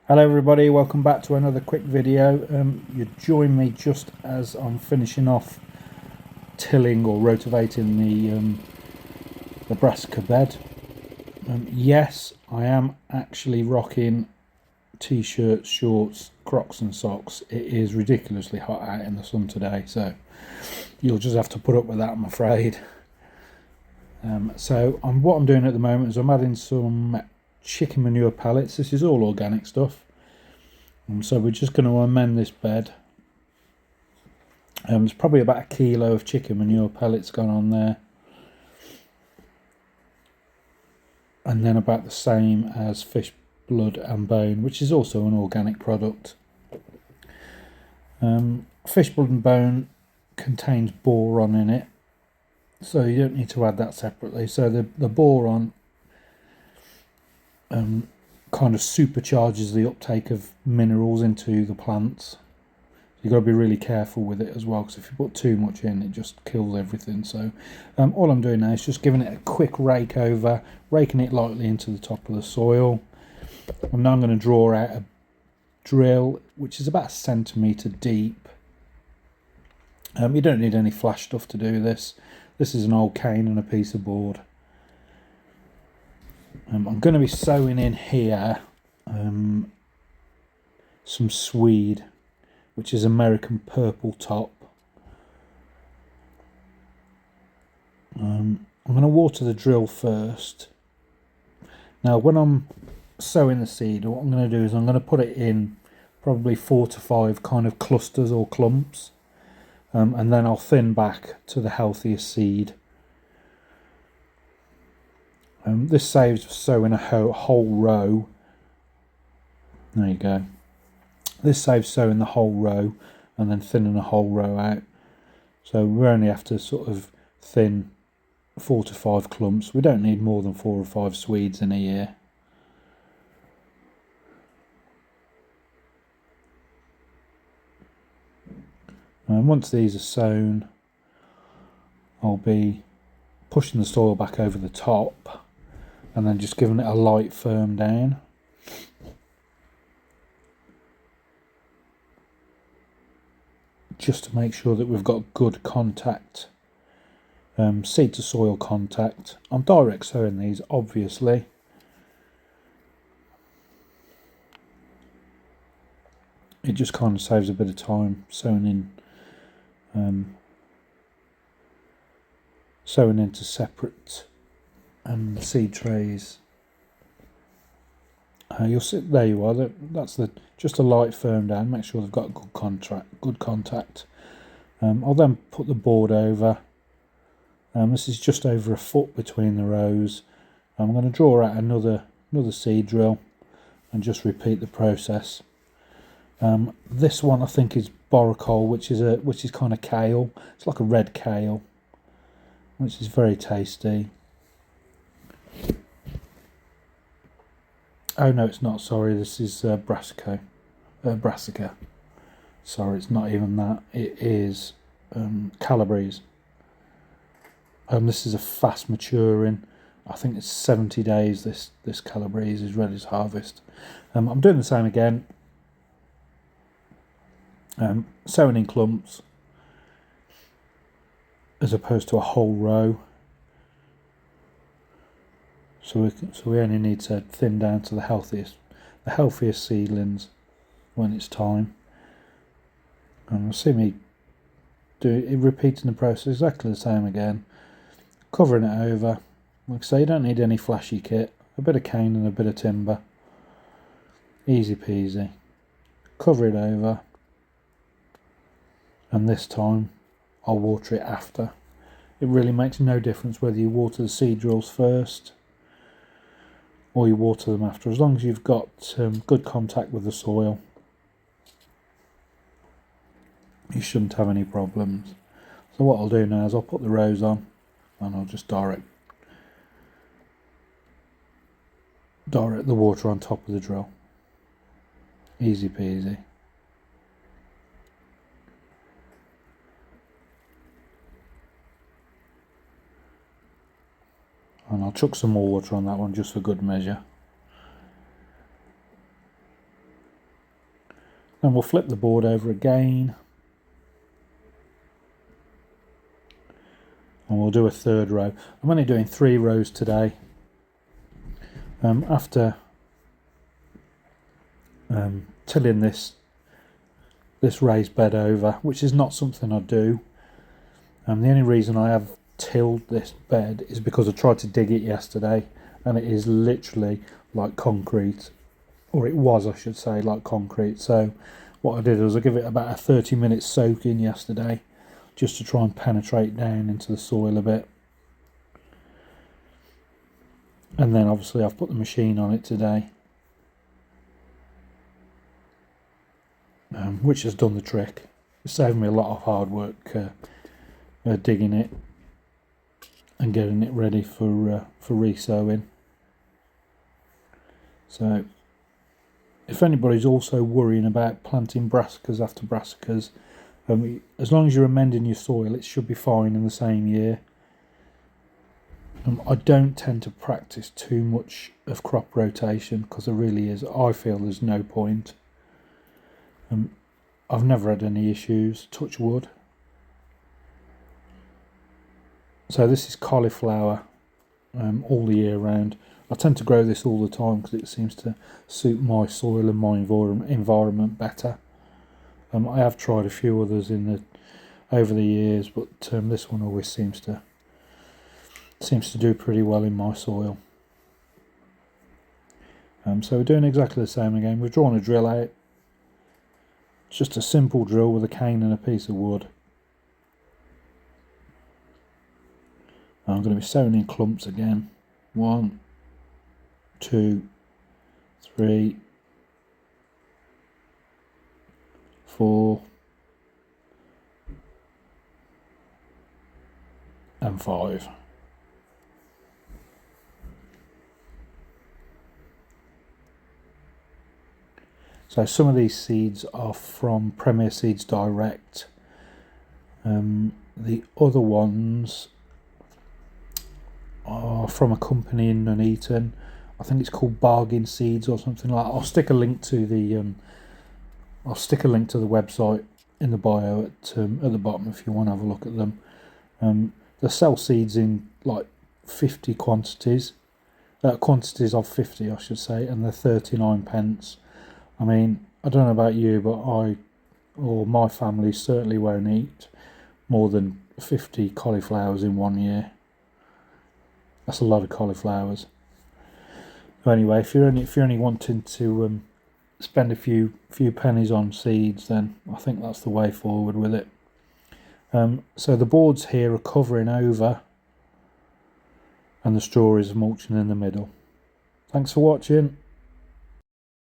Hello everybody, welcome back to another quick video. You join me just as I'm finishing off tilling or rotivating the brassica bed. Yes, I am actually rocking t-shirts, shorts, Crocs and socks. It is ridiculously hot out in the sun today, so you'll just have to put up with that, I'm afraid. What I'm doing at the moment is I'm adding some chicken manure pellets. This is all organic stuff. So we're just going to amend this bed. There's probably about a kilo of chicken manure pellets gone on there. And then about the same as fish blood and bone, which is also an organic product. Fish blood and bone contains boron in it, so you don't need to add that separately. So the boron kind of supercharges the uptake of minerals into the plants. You've got to be really careful with it as well, because if you put too much in, it just kills everything. So all I'm doing now is just giving it a quick rake over, raking it lightly into the top of the soil. And now I'm going to draw out a drill which is about 1 centimetre deep. You don't need any flash stuff to do this. This is an old cane and a piece of board. I'm going to be sowing in here some swede, which is American purple top. I'm going to water the drill first. Now when I'm sowing the seed, what I'm going to do is I'm going to put it in probably 4 to 5 kind of clusters or clumps, and then I'll thin back to the healthiest seed. This saves sowing a whole row. There you go. This saves sowing the whole row and then thinning a whole row out. So we only have to sort of thin 4 to 5 clumps. We don't need more than 4 or 5 swedes in a year. And once these are sown, I'll be pushing the soil back over the top and then just giving it a light firm down. Just to make sure that we've got good contact, seed to soil contact. I'm direct sowing these, obviously. It just kind of saves a bit of time sowing into separate seed trays. You'll see, there you are. That's just a light firm down. Make sure they've got good contact. I'll then put the board over. This is just over 1 foot between the rows. I'm going to draw out another seed drill and just repeat the process. This one I think is borecole, which is kind of kale. It's like a red kale, which is very tasty. Oh no, it's not. Sorry, this is brassica. Sorry, it's not even that. It is Calabrese. This is a fast maturing. I think it's 70 days. This Calabrese is ready to harvest. I'm doing the same again. Sowing in clumps as opposed to a whole row. So we only need to thin down to the healthiest seedlings when it's time. And you'll see me repeating the process exactly the same again, covering it over. Like I say, you don't need any flashy kit. A bit of cane and a bit of timber. Easy peasy. Cover it over. And this time I'll water it after. It really makes no difference whether you water the seed drills first or you water them after, as long as you've got good contact with the soil. You shouldn't have any problems. So what I'll do now is I'll put the rows on and I'll just direct the water on top of the drill. Easy peasy. And I'll chuck some more water on that one just for good measure. Then we'll flip the board over again. And we'll do a third row. I'm only doing 3 rows today. After tilling this raised bed over, which is not something I do. The only reason I have tilled this bed is because I tried to dig it yesterday, and it is literally like concrete, or it was, I should say, like concrete. So what I did was I give it about a 30-minute soaking yesterday, just to try and penetrate down into the soil a bit. And then obviously I've put the machine on it today, which has done the trick. It's saved me a lot of hard work digging it and getting it ready for re-sowing. So if anybody's also worrying about planting brassicas after brassicas, as long as you're amending your soil, it should be fine in the same year. I don't tend to practice too much of crop rotation because I feel there's no point. I've never had any issues, touch wood. So this is cauliflower all the year round. I tend to grow this all the time because it seems to suit my soil and my environment better. I have tried a few others over the years, but this one always seems to do pretty well in my soil. So we're doing exactly the same again. We've drawn a drill out. It's just a simple drill with a cane and a piece of wood. I'm going to be sowing in clumps again. 1, 2, 3, 4, and 5. So some of these seeds are from Premier Seeds Direct. The other ones are from a company in Nuneaton. I think it's called Bargain Seeds or something like that. I'll stick a link to the website in the bio at the bottom if you want to have a look at them. They sell seeds in like 50 quantities of 50, I should say, and they're 39p. I mean, I don't know about you, but I or my family certainly won't eat more than 50 cauliflowers in 1 year. That's a lot of cauliflowers. Anyway, if you're only wanting to spend a few pennies on seeds, then I think that's the way forward with it. So the boards here are covering over, and the straw is mulching in the middle. Thanks for watching.